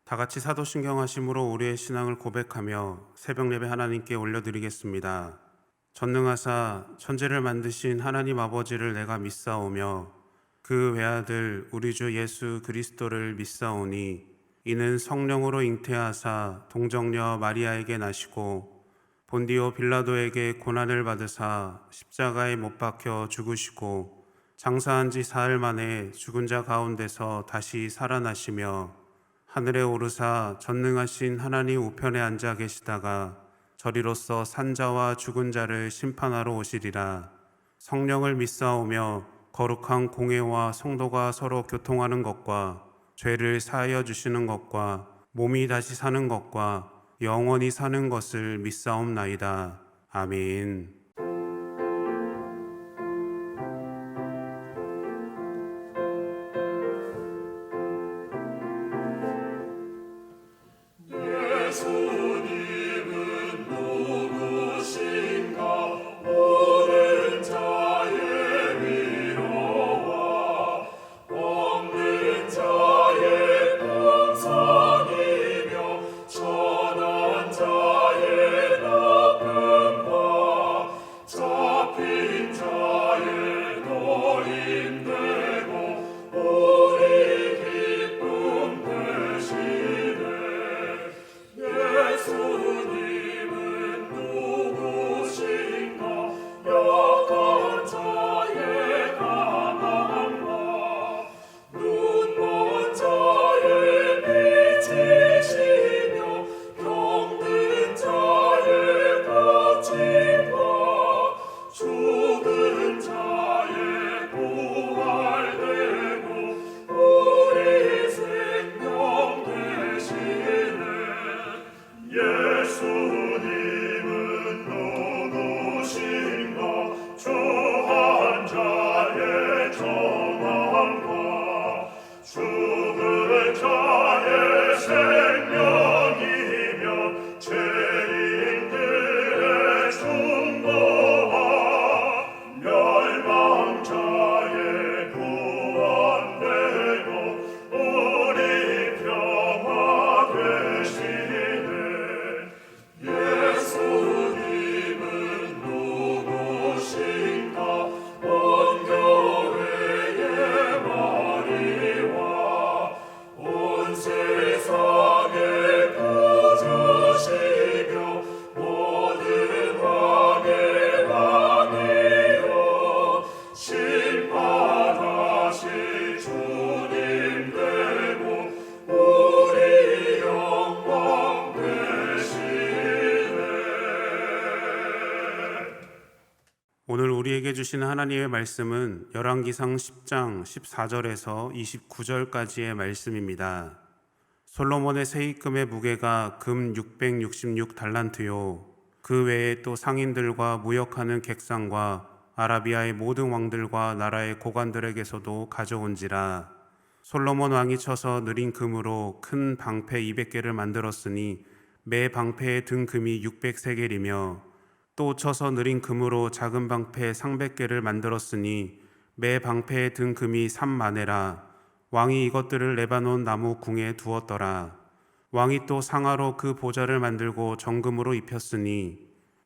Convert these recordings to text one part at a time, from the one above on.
다 같이 사도신경 하심으로 우리의 신앙을 고백하며 새벽 예배 하나님께 올려드리겠습니다. 전능하사 천지를 만드신 하나님 아버지를 내가 믿사오며 그 외아들 우리 주 예수 그리스도를 믿사오니 이는 성령으로 잉태하사 동정녀 마리아에게 나시고 본디오 빌라도에게 고난을 받으사 십자가에 못 박혀 죽으시고 장사한 지 사흘 만에 죽은 자 가운데서 다시 살아나시며 하늘에 오르사 전능하신 하나님 우편에 앉아 계시다가 저리로서 산자와 죽은 자를 심판하러 오시리라. 성령을 믿사오며 거룩한 공회와 성도가 서로 교통하는 것과 죄를 사하여 주시는 것과 몸이 다시 사는 것과 영원히 사는 것을 믿사옵나이다. 아멘. 예수님은 누구신가? 오는 자의 위로와 없는 자의 풍성이며 천한 자의 나쁨과 잡힌 자의 노임되고 우리 기쁨 되시네. 예수님은 누구신가? 약한 자의 가난과 눈먼 자의 빛이시며 병든 자의 거침과 죽은 자의 부활되고 우리 생명 되시네. 예수님은 누구신가? 주한 자의 정함과 죽은 자의 생명이며 죄인들의 충고와 멸망 자의 구원되고 우리 평화 되시네. 예수님은 누구신가? 온 교회의 머리와 온 세상의 구주시며 모든 왕의 왕이요 심판하실 주님 되고 우리 영광 되시네. 오늘 우리에게 주신 하나님의 말씀은 열왕기상 10장 14절에서 29절까지의 말씀입니다. 솔로몬의 세입금의 무게가 금 666달란트요 그 외에 또 상인들과 무역하는 객상과 아라비아의 모든 왕들과 나라의 고관들에게서도 가져온지라. 솔로몬 왕이 쳐서 느린 금으로 큰 방패 200개를 만들었으니 매 방패의 등 금이 600세겔이며 또 쳐서 느린 금으로 작은 방패 300개를 만들었으니 매 방패의 등 금이 3만에라. 왕이 이것들을 레바논 나무 궁에 두었더라. 왕이 또 상아로 그 보좌를 만들고 정금으로 입혔으니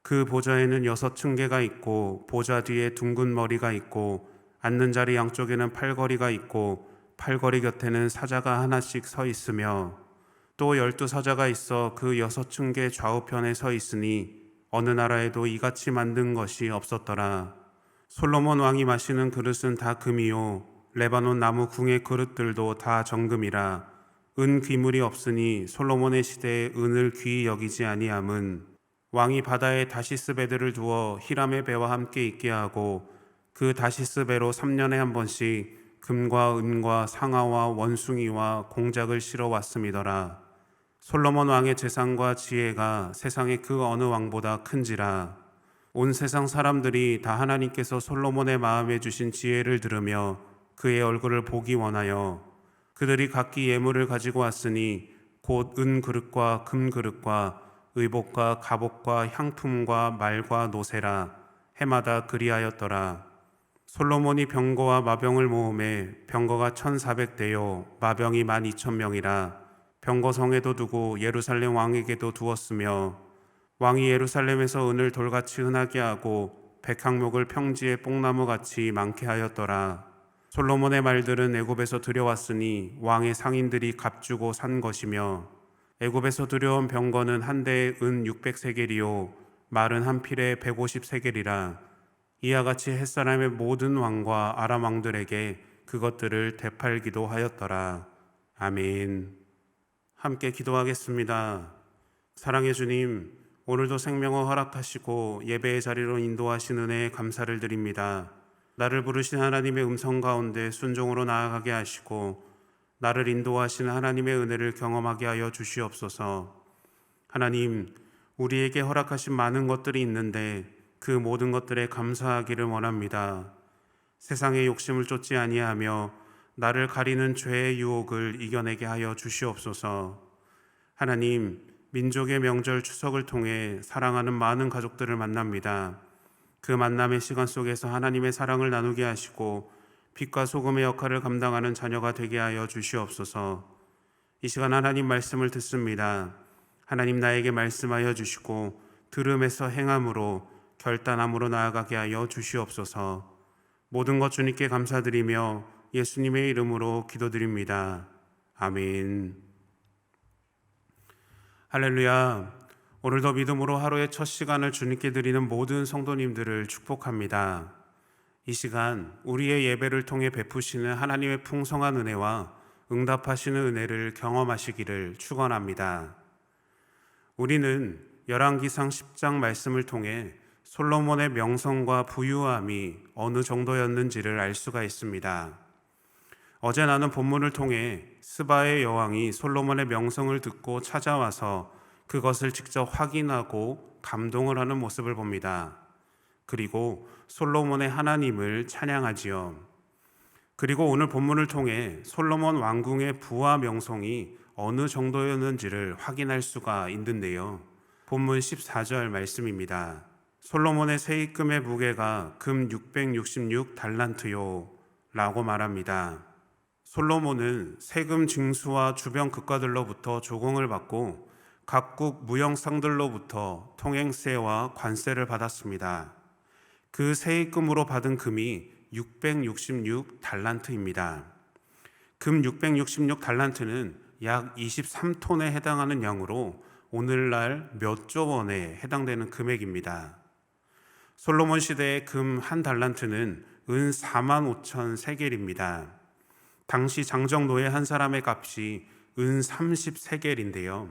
그 보좌에는 6층계가 있고 보좌 뒤에 둥근 머리가 있고 앉는 자리 양쪽에는 팔걸이가 있고 팔걸이 곁에는 사자가 하나씩 서 있으며 또 12사자가 있어 그 6층계 좌우편에 서 있으니 어느 나라에도 이같이 만든 것이 없었더라. 솔로몬 왕이 마시는 그릇은 다 금이요 레바논 나무 궁의 그릇들도 다 정금이라. 은 귀물이 없으니 솔로몬의 시대에 은을 귀히 여기지 아니함은 왕이 바다에 다시스 배들을 두어 히람의 배와 함께 있게 하고 그 다시스 배로 3년에 한 번씩 금과 은과 상아와 원숭이와 공작을 실어 왔음이더라. 솔로몬 왕의 재산과 지혜가 세상의 그 어느 왕보다 큰지라. 온 세상 사람들이 다 하나님께서 솔로몬의 마음에 주신 지혜를 들으며 그의 얼굴을 보기 원하여 그들이 각기 예물을 가지고 왔으니 곧 은 그릇과 금 그릇과 의복과 갑옷과 향품과 말과 노새라. 해마다 그리하였더라. 솔로몬이 병거와 마병을 모음에 병거가 1,400대요 마병이 12,000명이라. 병거성에도 두고 예루살렘 왕에게도 두었으며 왕이 예루살렘에서 은을 돌같이 흔하게 하고 백항목을 평지에 뽕나무같이 많게 하였더라. 솔로몬의 말들은 애굽에서 들여왔으니 왕의 상인들이 값주고 산 것이며 애굽에서 들여온 병거는 한 대에 은 600세겔이요 말은 한 필에 150세겔이라. 이와 같이 햇사람의 모든 왕과 아람 왕들에게 그것들을 되팔기도 하였더라. 아멘. 함께 기도하겠습니다. 사랑의 주님, 오늘도 생명을 허락하시고 예배의 자리로 인도하신 은혜에 감사를 드립니다. 나를 부르신 하나님의 음성 가운데 순종으로 나아가게 하시고 나를 인도하신 하나님의 은혜를 경험하게 하여 주시옵소서. 하나님, 우리에게 허락하신 많은 것들이 있는데 그 모든 것들에 감사하기를 원합니다. 세상의 욕심을 쫓지 아니하며 나를 가리는 죄의 유혹을 이겨내게 하여 주시옵소서. 하나님, 민족의 명절 추석을 통해 사랑하는 많은 가족들을 만납니다. 그 만남의 시간 속에서 하나님의 사랑을 나누게 하시고 빛과 소금의 역할을 감당하는 자녀가 되게 하여 주시옵소서. 이 시간 하나님 말씀을 듣습니다. 하나님 나에게 말씀하여 주시고 들음에서 행함으로 결단함으로 나아가게 하여 주시옵소서. 모든 것 주님께 감사드리며 예수님의 이름으로 기도드립니다. 아멘. 할렐루야. 오늘도 믿음으로 하루의 첫 시간을 주님께 드리는 모든 성도님들을 축복합니다. 이 시간 우리의 예배를 통해 베푸시는 하나님의 풍성한 은혜와 응답하시는 은혜를 경험하시기를 축원합니다. 우리는 열왕기상 10장 말씀을 통해 솔로몬의 명성과 부유함이 어느 정도였는지를 알 수가 있습니다. 어제 나눈 본문을 통해 스바의 여왕이 솔로몬의 명성을 듣고 찾아와서 그것을 직접 확인하고 감동을 하는 모습을 봅니다. 그리고 솔로몬의 하나님을 찬양하지요. 그리고 오늘 본문을 통해 솔로몬 왕궁의 부와 명성이 어느 정도였는지를 확인할 수가 있는데요. 본문 14절 말씀입니다. 솔로몬의 세입금의 무게가 금 666 달란트요 라고 말합니다. 솔로몬은 세금 징수와 주변 국가들로부터 조공을 받고 각국 무역상들로부터 통행세와 관세를 받았습니다. 그 세입금으로 받은 금이 666 달란트입니다. 금 666 달란트는 약 23톤에 해당하는 양으로 오늘날 몇 조 원에 해당되는 금액입니다. 솔로몬 시대의 금 한 달란트는 은 4만 5천 세겔입니다. 당시 장정노예 한 사람의 값이 은 30세겔인데요.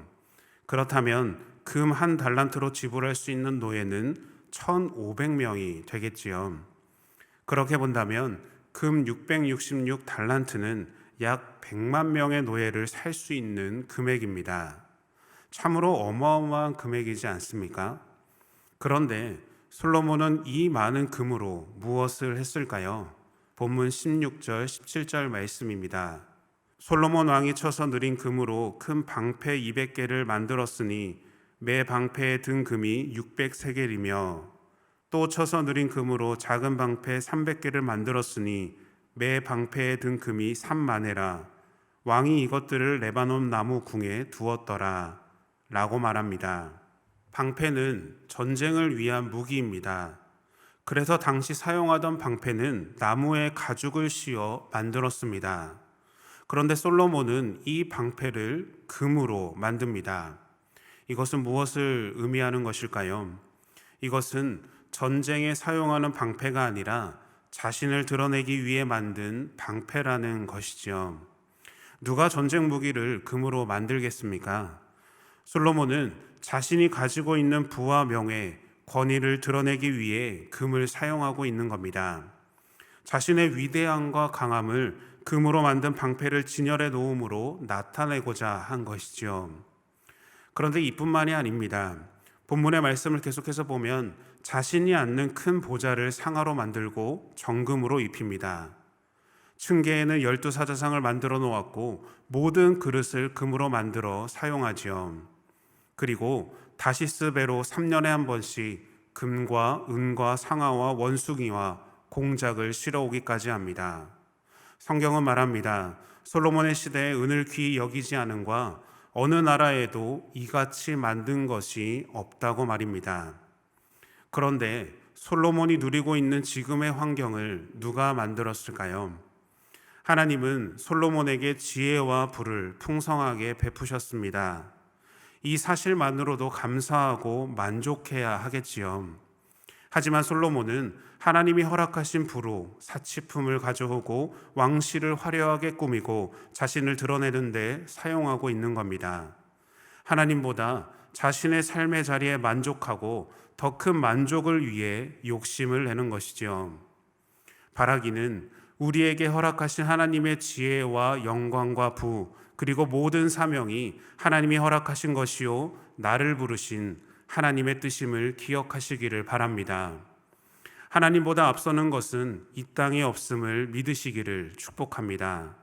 그렇다면 금 한 달란트로 지불할 수 있는 노예는 1,500명이 되겠지요. 그렇게 본다면 금 666 달란트는 약 100만 명의 노예를 살 수 있는 금액입니다. 참으로 어마어마한 금액이지 않습니까? 그런데 솔로몬은 이 많은 금으로 무엇을 했을까요? 본문 16절, 17절 말씀입니다. 솔로몬 왕이 쳐서 느린 금으로 큰 방패 200개를 만들었으니 매 방패에 든 금이 600세겔이며 또 쳐서 느린 금으로 작은 방패 300개를 만들었으니 매 방패에 든 금이 3만에라. 왕이 이것들을 레바논 나무 궁에 두었더라 라고 말합니다. 방패는 전쟁을 위한 무기입니다. 그래서 당시 사용하던 방패는 나무에 가죽을 씌워 만들었습니다. 그런데 솔로몬은 이 방패를 금으로 만듭니다. 이것은 무엇을 의미하는 것일까요? 이것은 전쟁에 사용하는 방패가 아니라 자신을 드러내기 위해 만든 방패라는 것이죠. 누가 전쟁 무기를 금으로 만들겠습니까? 솔로몬은 자신이 가지고 있는 부와 명예, 권위를 드러내기 위해 금을 사용하고 있는 겁니다. 자신의 위대함과 강함을 금으로 만든 방패를 진열해 놓음으로 나타내고자 한 것이죠. 그런데 이뿐만이 아닙니다. 본문의 말씀을 계속해서 보면 자신이 앉는 큰 보좌를 상아로 만들고 정금으로 입힙니다. 층계에는 12사자상을 만들어 놓았고 모든 그릇을 금으로 만들어 사용하지요. 그리고 다시스 배로 3년에 한 번씩 금과 은과 상아와 원숭이와 공작을 실어 오기까지 합니다. 성경은 말합니다. 솔로몬의 시대에 은을 귀히 여기지 않음과 어느 나라에도 이같이 만든 것이 없다고 말입니다. 그런데 솔로몬이 누리고 있는 지금의 환경을 누가 만들었을까요? 하나님은 솔로몬에게 지혜와 부를 풍성하게 베푸셨습니다. 이 사실만으로도 감사하고 만족해야 하겠지요. 하지만 솔로몬은 하나님이 허락하신 부로 사치품을 가져오고 왕실을 화려하게 꾸미고 자신을 드러내는 데 사용하고 있는 겁니다. 하나님보다 자신의 삶의 자리에 만족하고 더 큰 만족을 위해 욕심을 내는 것이죠. 바라기는 우리에게 허락하신 하나님의 지혜와 영광과 부, 그리고 모든 사명이 하나님이 허락하신 것이요 나를 부르신 하나님의 뜻임을 기억하시기를 바랍니다. 하나님보다 앞서는 것은 이 땅에 없음을 믿으시기를 축복합니다.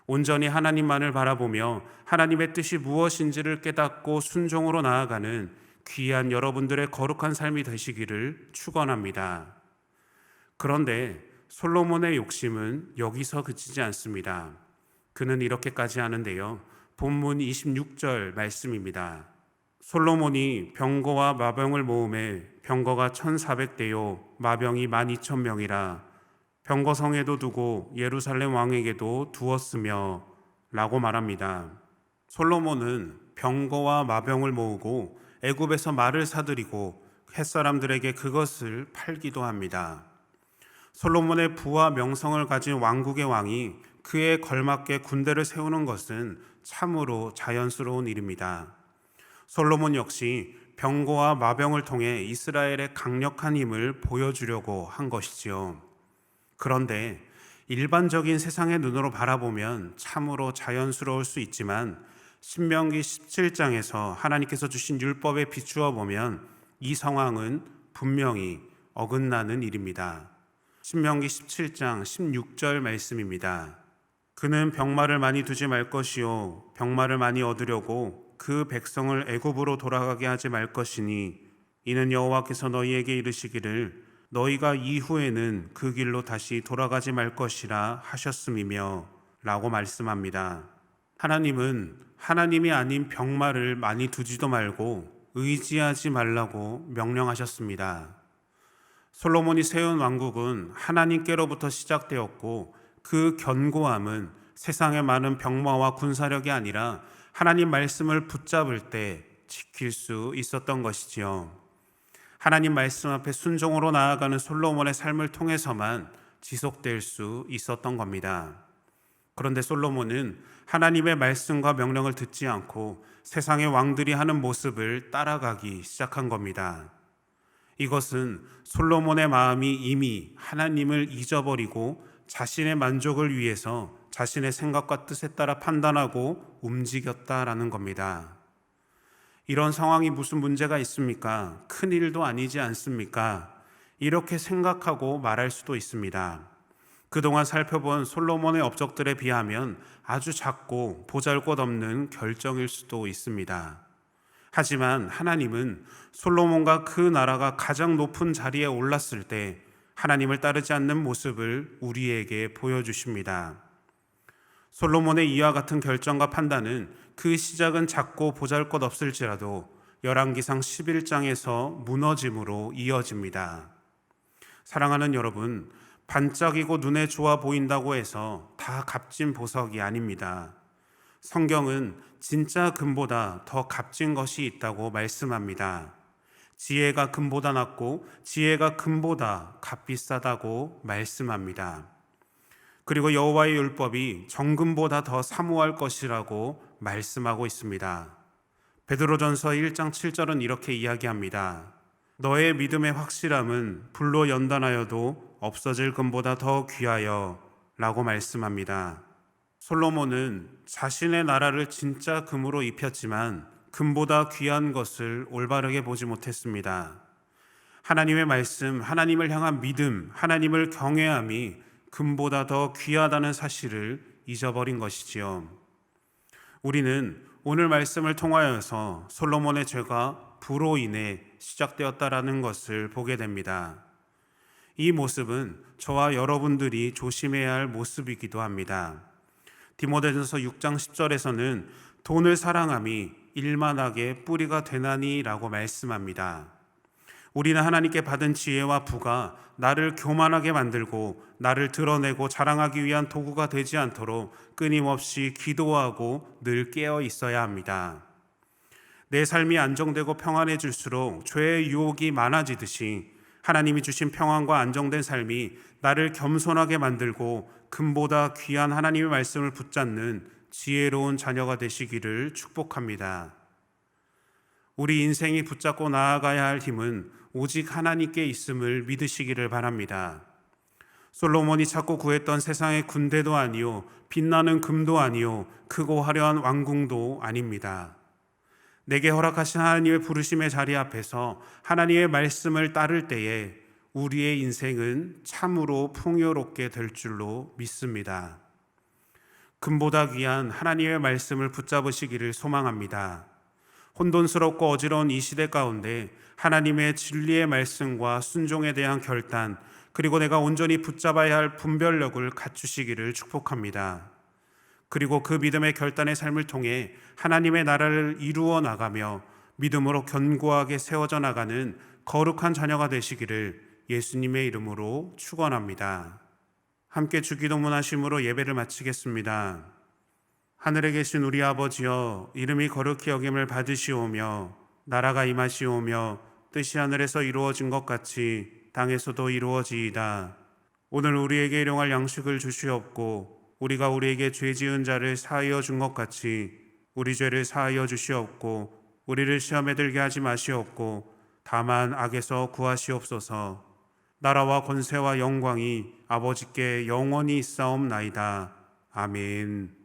온전히 하나님만을 바라보며 하나님의 뜻이 무엇인지를 깨닫고 순종으로 나아가는 귀한 여러분들의 거룩한 삶이 되시기를 축원합니다. 그런데 솔로몬의 욕심은 여기서 그치지 않습니다. 그는 이렇게까지 하는데요. 본문 26절 말씀입니다. 솔로몬이 병거와 마병을 모으매 병거가 1,400대요 마병이 12,000명이라 병거성에도 두고 예루살렘 왕에게도 두었으며 라고 말합니다. 솔로몬은 병거와 마병을 모으고 애굽에서 말을 사들이고 햇사람들에게 그것을 팔기도 합니다. 솔로몬의 부와 명성을 가진 왕국의 왕이 그에 걸맞게 군대를 세우는 것은 참으로 자연스러운 일입니다. 솔로몬 역시 병거와 마병을 통해 이스라엘의 강력한 힘을 보여주려고 한 것이지요. 그런데 일반적인 세상의 눈으로 바라보면 참으로 자연스러울 수 있지만 신명기 17장에서 하나님께서 주신 율법에 비추어 보면 이 상황은 분명히 어긋나는 일입니다. 신명기 17장 16절 말씀입니다. 그는 병마를 많이 두지 말 것이요 병마를 많이 얻으려고 그 백성을 애굽으로 돌아가게 하지 말 것이니 이는 여호와께서 너희에게 이르시기를 너희가 이후에는 그 길로 다시 돌아가지 말 것이라 하셨음이며 라고 말씀합니다. 하나님은 하나님이 아닌 병마를 많이 두지도 말고 의지하지 말라고 명령하셨습니다. 솔로몬이 세운 왕국은 하나님께로부터 시작되었고 그 견고함은 세상의 많은 병마와 군사력이 아니라 하나님 말씀을 붙잡을 때 지킬 수 있었던 것이지요. 하나님 말씀 앞에 순종으로 나아가는 솔로몬의 삶을 통해서만 지속될 수 있었던 겁니다. 그런데 솔로몬은 하나님의 말씀과 명령을 듣지 않고 세상의 왕들이 하는 모습을 따라가기 시작한 겁니다. 이것은 솔로몬의 마음이 이미 하나님을 잊어버리고 자신의 만족을 위해서 자신의 생각과 뜻에 따라 판단하고 움직였다라는 겁니다. 이런 상황이 무슨 문제가 있습니까? 큰 일도 아니지 않습니까? 이렇게 생각하고 말할 수도 있습니다. 그동안 살펴본 솔로몬의 업적들에 비하면 아주 작고 보잘것없는 결정일 수도 있습니다. 하지만 하나님은 솔로몬과 그 나라가 가장 높은 자리에 올랐을 때 하나님을 따르지 않는 모습을 우리에게 보여주십니다. 솔로몬의 이와 같은 결정과 판단은 그 시작은 작고 보잘것없을지라도 열왕기상 11장에서 무너짐으로 이어집니다. 사랑하는 여러분, 반짝이고 눈에 좋아 보인다고 해서 다 값진 보석이 아닙니다. 성경은 진짜 금보다 더 값진 것이 있다고 말씀합니다. 지혜가 금보다 낫고 지혜가 금보다 값비싸다고 말씀합니다. 그리고 여호와의 율법이 정금보다 더 사모할 것이라고 말씀하고 있습니다. 베드로전서 1장 7절은 이렇게 이야기합니다. 너의 믿음의 확실함은 불로 연단하여도 없어질 금보다 더 귀하여 라고 말씀합니다. 솔로몬은 자신의 나라를 진짜 금으로 입혔지만 금보다 귀한 것을 올바르게 보지 못했습니다. 하나님의 말씀, 하나님을 향한 믿음, 하나님을 경외함이 금보다 더 귀하다는 사실을 잊어버린 것이지요. 우리는 오늘 말씀을 통하여서 솔로몬의 죄가 부로 인해 시작되었다라는 것을 보게 됩니다. 이 모습은 저와 여러분들이 조심해야 할 모습이기도 합니다. 디모데전서 6장 10절에서는 돈을 사랑함이 일만하게 뿌리가 되나니라고 말씀합니다. 우리는 하나님께 받은 지혜와 부가 나를 교만하게 만들고 나를 드러내고 자랑하기 위한 도구가 되지 않도록 끊임없이 기도하고 늘 깨어 있어야 합니다. 내 삶이 안정되고 평안해질수록 죄의 유혹이 많아지듯이 하나님이 주신 평안과 안정된 삶이 나를 겸손하게 만들고 금보다 귀한 하나님의 말씀을 붙잡는 지혜로운 자녀가 되시기를 축복합니다. 우리 인생이 붙잡고 나아가야 할 힘은 오직 하나님께 있음을 믿으시기를 바랍니다. 솔로몬이 찾고 구했던 세상의 군대도 아니요 빛나는 금도 아니요 크고 화려한 왕궁도 아닙니다. 내게 허락하신 하나님의 부르심의 자리 앞에서 하나님의 말씀을 따를 때에 우리의 인생은 참으로 풍요롭게 될 줄로 믿습니다. 금보다 귀한 하나님의 말씀을 붙잡으시기를 소망합니다. 혼돈스럽고 어지러운 이 시대 가운데 하나님의 진리의 말씀과 순종에 대한 결단, 그리고 내가 온전히 붙잡아야 할 분별력을 갖추시기를 축복합니다. 그리고 그 믿음의 결단의 삶을 통해 하나님의 나라를 이루어 나가며 믿음으로 견고하게 세워져 나가는 거룩한 자녀가 되시기를 예수님의 이름으로 축원합니다. 함께 주기도문 하심으로 예배를 마치겠습니다. 하늘에 계신 우리 아버지여, 이름이 거룩히 여김을 받으시오며 나라가 임하시오며 뜻이 하늘에서 이루어진 것 같이 땅에서도 이루어지이다. 오늘 우리에게 일용할 양식을 주시옵고 우리가 우리에게 죄 지은 자를 사하여 준 것 같이 우리 죄를 사하여 주시옵고 우리를 시험에 들게 하지 마시옵고 다만 악에서 구하시옵소서. 나라와 권세와 영광이 아버지께 영원히 있사옵나이다. 아멘.